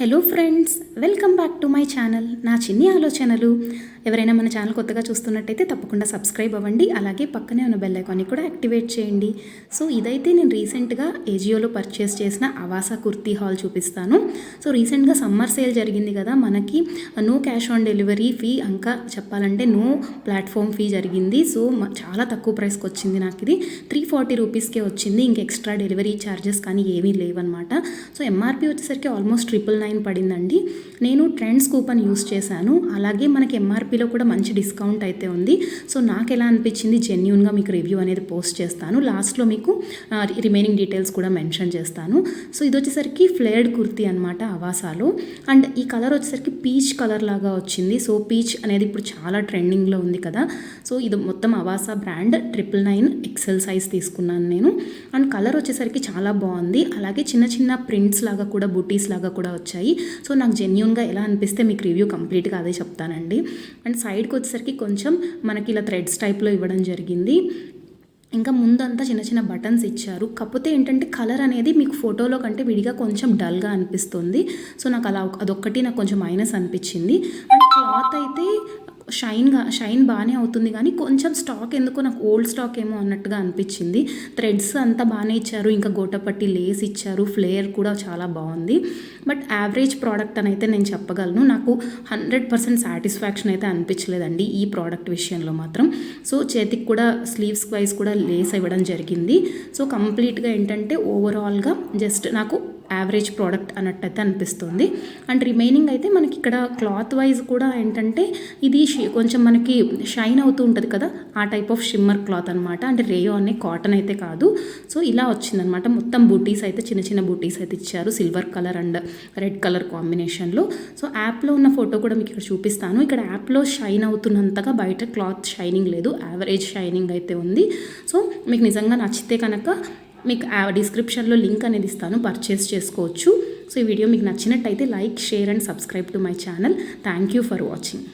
Hello friends, welcome back to my channel. నా చిన్ని ఆలోచనలు. ఎవరైనా మన ఛానల్ కొత్తగా చూస్తున్నట్టయితే తప్పకుండా సబ్స్క్రైబ్ అవ్వండి. అలాగే పక్కనే ఉన్న బెల్ ఐకాన్ని కూడా యాక్టివేట్ చేయండి. సో ఇదైతే నేను రీసెంట్గా ఏజియోలో పర్చేస్ చేసిన అవాసా కుర్తీ హాల్ చూపిస్తాను. సో రీసెంట్గా సమ్మర్ సేల్ జరిగింది కదా, మనకి no cash on delivery fee, ఇంకా చెప్పాలంటే నో ప్లాట్ఫామ్ ఫీ జరిగింది. సో చాలా తక్కువ ప్రైస్కి వచ్చింది. నాకు ఇది 340 రూపీస్కే వచ్చింది. ఇంక ఎక్స్ట్రా డెలివరీ ఛార్జెస్ కానీ ఏమీ లేవన్నమాట. సో ఎంఆర్పి వచ్చేసరికి ఆల్మోస్ట్ 999 పడిందండి. నేను ట్రెండ్స్ కూపన్ యూస్ చేశాను. అలాగే మనకి ఎంఆర్పిలో కూడా మంచి డిస్కౌంట్ అయితే ఉంది. సో నాకు ఎలా అనిపించింది జెన్యూన్గా మీకు రివ్యూ అనేది పోస్ట్ చేస్తాను. లాస్ట్లో మీకు రిమైనింగ్ డీటెయిల్స్ కూడా మెన్షన్ చేస్తాను. సో ఇది వచ్చేసరికి ఫ్లేర్డ్ కుర్తీ అనమాట అవాసాలో. అండ్ ఈ కలర్ వచ్చేసరికి పీచ్ కలర్ లాగా వచ్చింది. సో పీచ్ అనేది ఇప్పుడు చాలా ట్రెండింగ్లో ఉంది కదా. సో ఇది మొత్తం అవాసా బ్రాండ్ 999 ఎక్సెల్ సైజ్ తీసుకున్నాను నేను. అండ్ కలర్ వచ్చేసరికి చాలా బాగుంది. అలాగే చిన్న చిన్న ప్రింట్స్ లాగా కూడా, బూటీస్ లాగా కూడా వచ్చాయి. సో నాకు జెన్యూన్గా ఎలా అనిపిస్తే మీకు రివ్యూ కంప్లీట్గా అదే చెప్తానండి. అండ్ సైడ్కి వచ్చేసరికి కొంచెం మనకి ఇలా థ్రెడ్స్ టైప్లో ఇవ్వడం జరిగింది. ఇంకా ముందంతా చిన్న చిన్న బటన్స్ ఇచ్చారు. కాకపోతే ఏంటంటే కలర్ అనేది మీకు ఫోటోలో కంటే విడిగా కొంచెం డల్గా అనిపిస్తుంది. సో నాకు అదొక్కటి నాకు కొంచెం మైనస్ అనిపించింది. అండ్ క్లాత్ అయితే షైన్ బాగానే అవుతుంది, కానీ కొంచెం స్టాక్ ఎందుకో నాకు ఓల్డ్ స్టాక్ ఏమో అన్నట్టుగా అనిపించింది. థ్రెడ్స్ అంతా బాగానే ఇచ్చారు, ఇంకా గోటపట్టి లేస్ ఇచ్చారు, ఫ్లేయర్ కూడా చాలా బాగుంది. బట్ యావరేజ్ ప్రోడక్ట్ అని అయితే నేను చెప్పగలను. నాకు 100% సాటిస్ఫాక్షన్ అయితే అనిపించలేదండి ఈ ప్రోడక్ట్ విషయంలో మాత్రం. సో చేతికి కూడా స్లీవ్స్ వైజ్ కూడా లేస్ ఇవ్వడం జరిగింది. సో కంప్లీట్గా ఏంటంటే ఓవరాల్గా జస్ట్ నాకు యావరేజ్ ప్రోడక్ట్ అన్నట్టయితే అనిపిస్తుంది. అండ్ రిమైనింగ్ అయితే మనకి ఇక్కడ క్లాత్ వైజ్ కూడా ఏంటంటే ఇది కొంచెం మనకి షైన్ అవుతూ ఉంటుంది కదా, ఆ టైప్ ఆఫ్ షిమ్మర్ క్లాత్ అనమాట. అంటే రేయాన్ కాటన్ అయితే కాదు. సో ఇలా వచ్చిందనమాట. మొత్తం బూటీస్ అయితే చిన్న చిన్న బూటీస్ అయితే ఇచ్చారు, silver colour and red colour కాంబినేషన్లో. సో యాప్లో ఉన్న ఫోటో కూడా మీకు ఇక్కడ చూపిస్తాను. ఇక్కడ యాప్లో షైన్ అవుతున్నంతగా బయట క్లాత్ షైనింగ్ లేదు, యావరేజ్ షైనింగ్ అయితే ఉంది. సో మీకు నిజంగా నచ్చితే కనుక మీకు డిస్క్రిప్షన్లో లింక్ అనేది ఇస్తాను, పర్చేస్ చేసుకోవచ్చు. సో ఈ వీడియో మీకు నచ్చినట్టయితే like, share and subscribe to my channel. Thank you for watching.